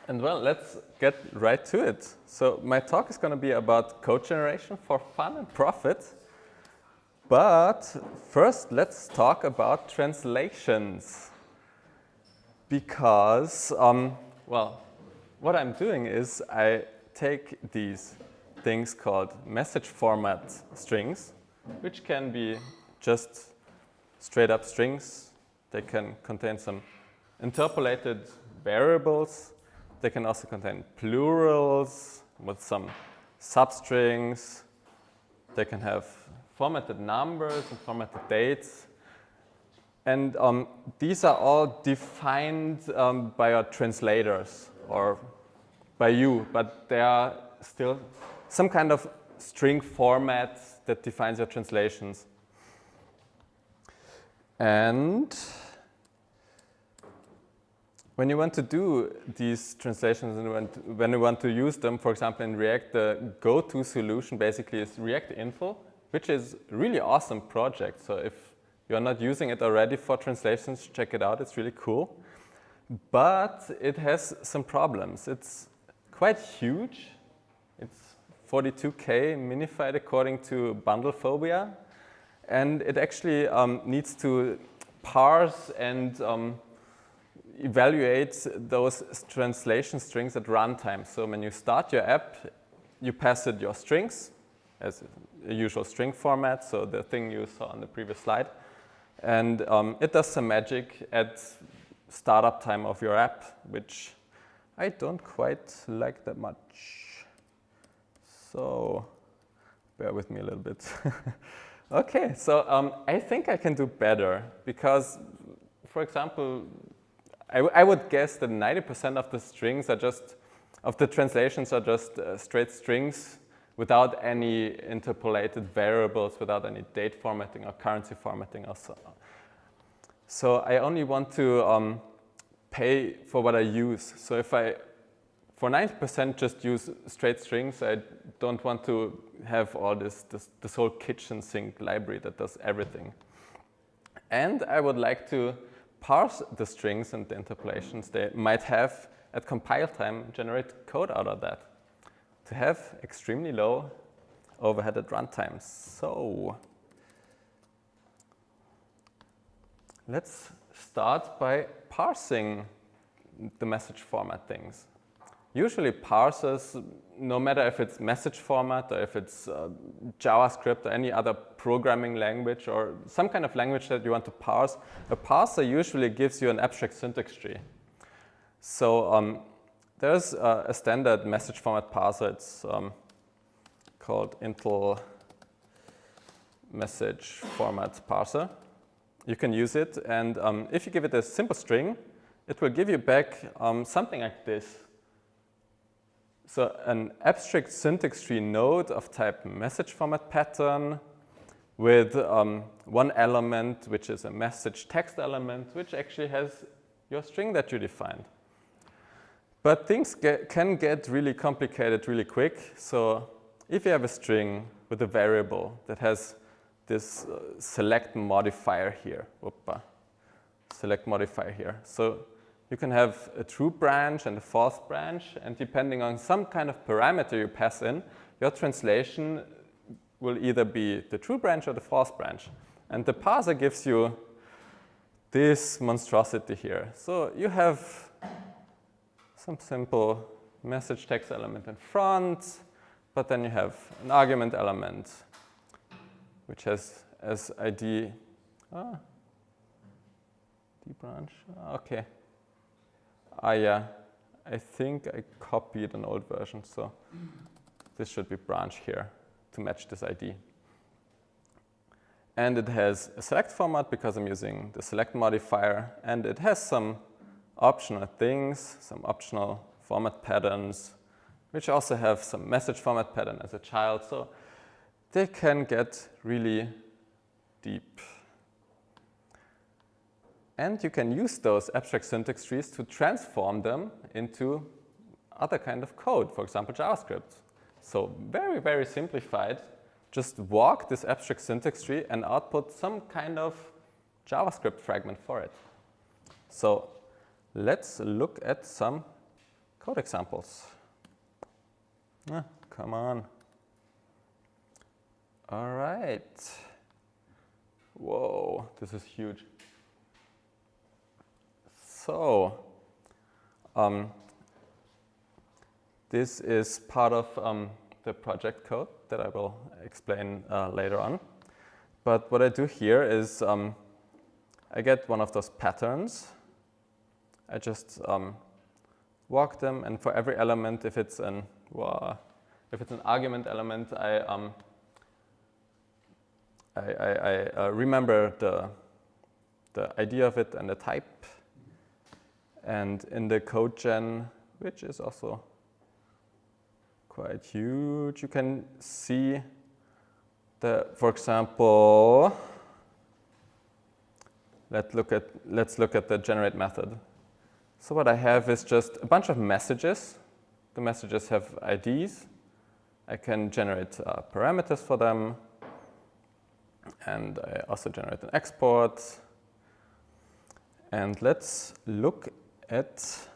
And well, let's get right to it. So my talk is going to be about code generation for fun and profit. But first, let's talk about translations. Because, well, what I'm doing is I take these things called message format strings, which can be just straight up strings. They can contain some interpolated variables. They can also contain plurals with some substrings. They can have formatted numbers and formatted dates. And these are all defined by your translators or by you, but they are still some kind of string format that defines your translations. And when you want to do these translations and when you want to use them, for example, in React, the go-to solution basically is React Info, which is a really awesome project. So if you're not using it already for translations, check it out. It's really cool. But it has some problems. It's quite huge. It's 42K minified according to Bundlephobia. And it actually needs to parse and evaluate those translation strings at runtime. So when you start your app, you pass it your strings as a usual string format, so the thing you saw on the previous slide. And it does some magic at startup time of your app, which I don't quite like that much. So bear with me a little bit. Okay, so I think I can do better because, for example, I would guess that 90% of the strings are just, of the translations are just straight strings without any interpolated variables, without any date formatting or currency formatting or so on. So I only want to pay for what I use. So if I, for 90% just use straight strings, I don't want to have all this whole kitchen sink library that does everything. And I would like to parse the strings and the interpolations they might have at compile time, generate code out of that to have extremely low overhead at runtime. So let's start by parsing the message format things. Usually parsers, no matter if it's message format or if it's JavaScript or any other programming language or some kind of language that you want to parse, a parser usually gives you an abstract syntax tree. So there's a standard message format parser. It's called Intel message format parser. You can use it, and if you give it a simple string, it will give you back something like this. So an abstract syntax tree node of type message format pattern with one element, which is a message text element, which actually has your string that you defined. But things can get really complicated really quick. So if you have a string with a variable that has this select modifier here, select modifier here. So you can have a true branch and a false branch, and depending on some kind of parameter you pass in, your translation will either be the true branch or the false branch. And the parser gives you this monstrosity here. So you have some simple message text element in front, but then you have an argument element, which has as ID, D branch, okay. Yeah, I think I copied an old version, so this should be branch here to match this ID. And it has a select format because I'm using the select modifier, and it has some optional things, some optional format patterns, which also have some message format pattern as a child, so they can get really deep. And you can use those abstract syntax trees to transform them into other kind of code, for example, JavaScript. So very, very simplified. Just walk this abstract syntax tree and output some kind of JavaScript fragment for it. So let's look at some code examples. Come on. All right. Whoa, this is huge. So, this is part of the project code that I will explain later on. But what I do here is I get one of those patterns. I just walk them, and for every element, if it's an argument element, I remember the idea of it and the type. And in the code gen, which is also quite huge, you can see for example, let's look at the generate method. So what I have is just a bunch of messages. The messages have IDs. I can generate parameters for them. And I also generate an export. And let's look at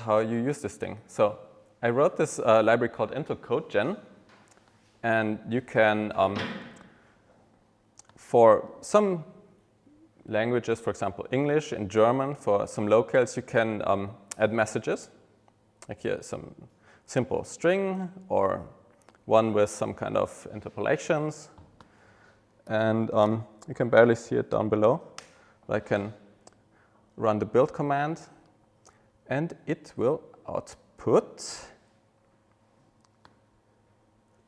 how you use this thing. So I wrote this library called into CodeGen, and you can, for some languages, for example, English and German, for some locales, you can add messages. Like here, some simple string or one with some kind of interpolations. And you can barely see it down below. But I can run the build command, and it will output.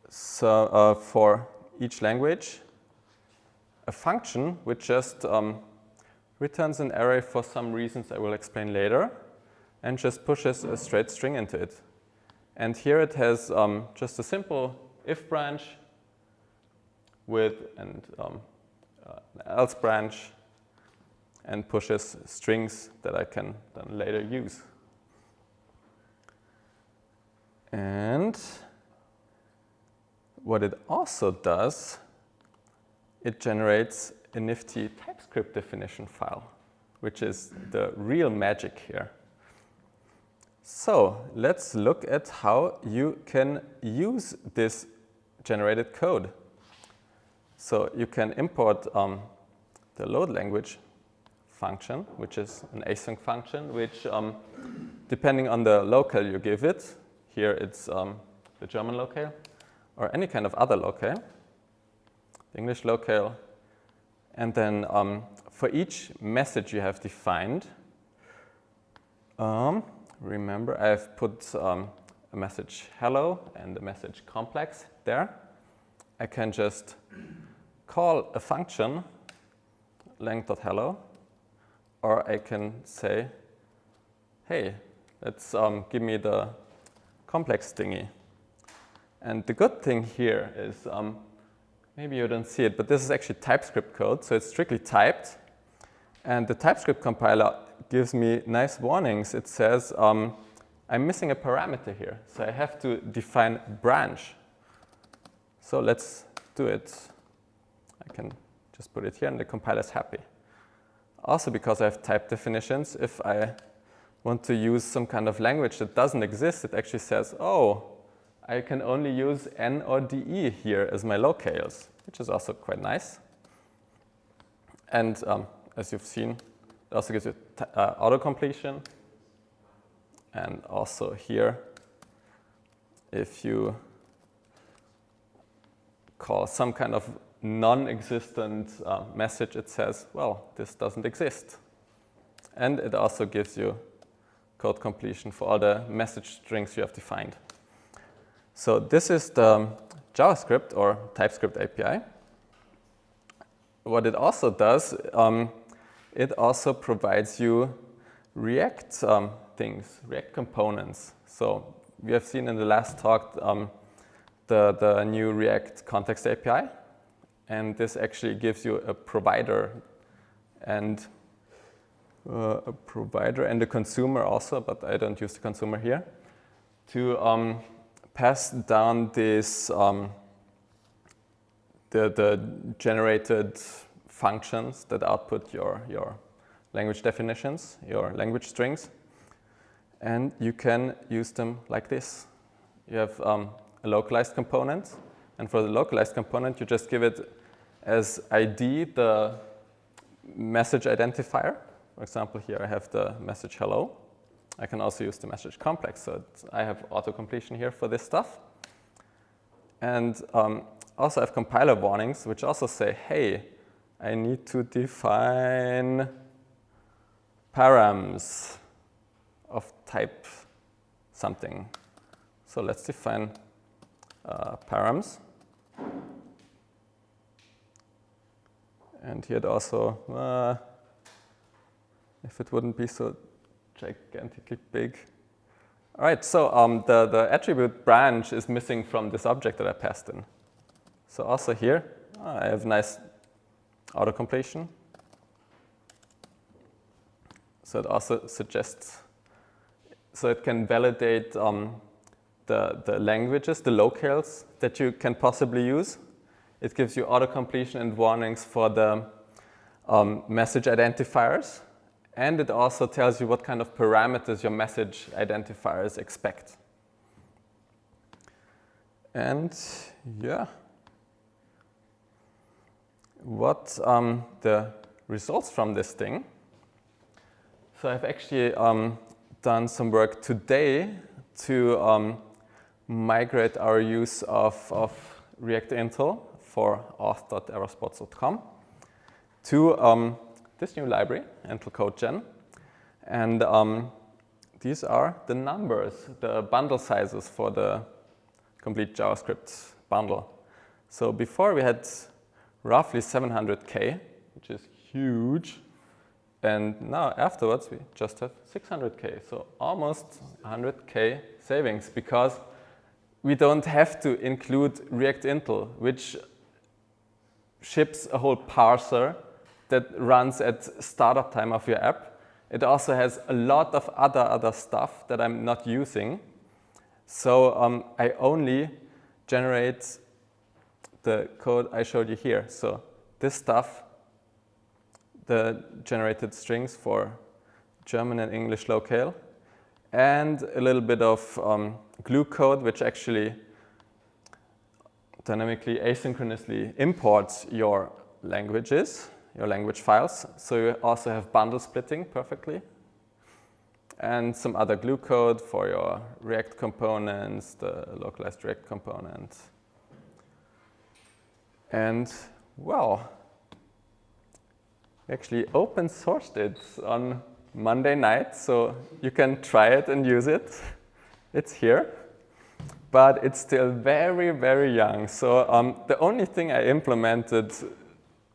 So for each language, a function which just returns an array for some reasons I will explain later, and just pushes a straight string into it. And here it has just a simple if branch with an else branch, and pushes strings that I can then later use. And what it also does, it generates a nifty TypeScript definition file, which is the real magic here. So let's look at how you can use this generated code. So you can import the load language function, which is an async function, which depending on the locale you give it, here it's the German locale, or any kind of other locale, the English locale. And then for each message you have defined, remember I've put a message hello and a message complex there. I can just call a function length.hello, or I can say, hey, let's give me the complex thingy. And the good thing here is, maybe you don't see it, but this is actually TypeScript code, so it's strictly typed. And the TypeScript compiler gives me nice warnings. It says, I'm missing a parameter here, so I have to define branch. So let's do it. I can just put it here, and the compiler's happy. Also, because I have type definitions, if I want to use some kind of language that doesn't exist, it actually says, oh, I can only use N or DE here as my locales, which is also quite nice. And as you've seen, it also gives you auto-completion. And also here, if you call some kind of non-existent message, it says, well, this doesn't exist. And it also gives you code completion for all the message strings you have defined. So this is the JavaScript or TypeScript API. What it also does, it also provides you React things, React components. So we have seen in the last talk the new React context API. And this actually gives you a provider and a consumer also, but I don't use the consumer here, to pass down this the generated functions that output your language definitions, your language strings, and you can use them like this. You have a localized component, and for the localized component, you just give it as ID the message identifier. For example, here I have the message hello. I can also use the message complex, so I have auto-completion here for this stuff. And also I have compiler warnings, which also say, hey, I need to define params of type something. So let's define params. And here it also, if it wouldn't be so gigantically big. All right, so the attribute branch is missing from this object that I passed in. So also here, I have nice auto-completion. So it also suggests, so it can validate the languages, the locales that you can possibly use. It gives you auto-completion and warnings for the message identifiers. And it also tells you what kind of parameters your message identifiers expect. And yeah, what the results from this thing. So I've actually done some work today to migrate our use of React Intel for auth.errorspots.com to this new library, Intel CodeGen. And these are the numbers, the bundle sizes for the complete JavaScript bundle. So before we had roughly 700K, which is huge. And now afterwards, we just have 600K. So almost 100K savings because we don't have to include React Intel, which ships a whole parser that runs at startup time of your app. It also has a lot of other stuff that I'm not using. So I only generate the code I showed you here. So this stuff, the generated strings for German and English locale, and a little bit of glue code, which actually dynamically, asynchronously imports your languages, your language files. So you also have bundle splitting perfectly. And some other glue code for your React components, the localized React component. And well, we actually open sourced it on Monday night, so you can try it and use it. It's here, but it's still very, very young. So the only thing I implemented,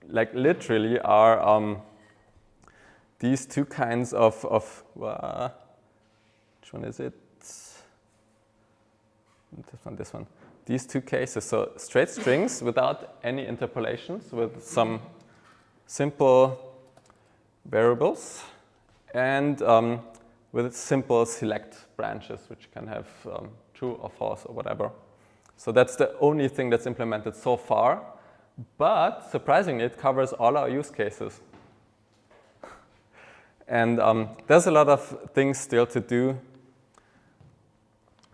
like literally, are these two kinds of which one is it? This one. These two cases, so straight strings without any interpolations with some simple variables and with simple select branches, which can have true or false or whatever. So that's the only thing that's implemented so far, but surprisingly, it covers all our use cases. And there's a lot of things still to do.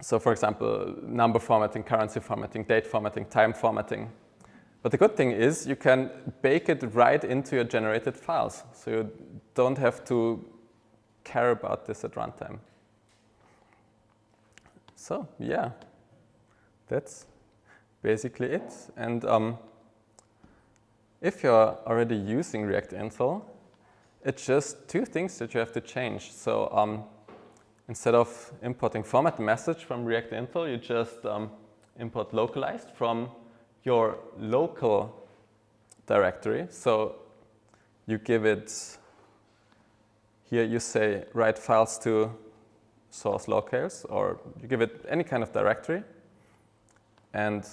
So for example, number formatting, currency formatting, date formatting, time formatting. But the good thing is you can bake it right into your generated files. So you don't have to care about this at runtime. So yeah, that's basically it. And if you're already using React Intel, it's just two things that you have to change. So instead of importing format message from React Intel, you just import localized from your local directory. So you give it, here you say write files to source locales, or you give it any kind of directory. And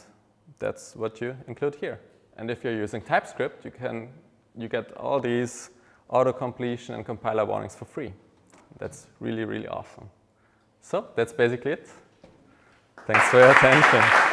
that's what you include here. And if you're using TypeScript, you get all these auto-completion and compiler warnings for free. That's really, really awesome. So that's basically it. Thanks for your attention.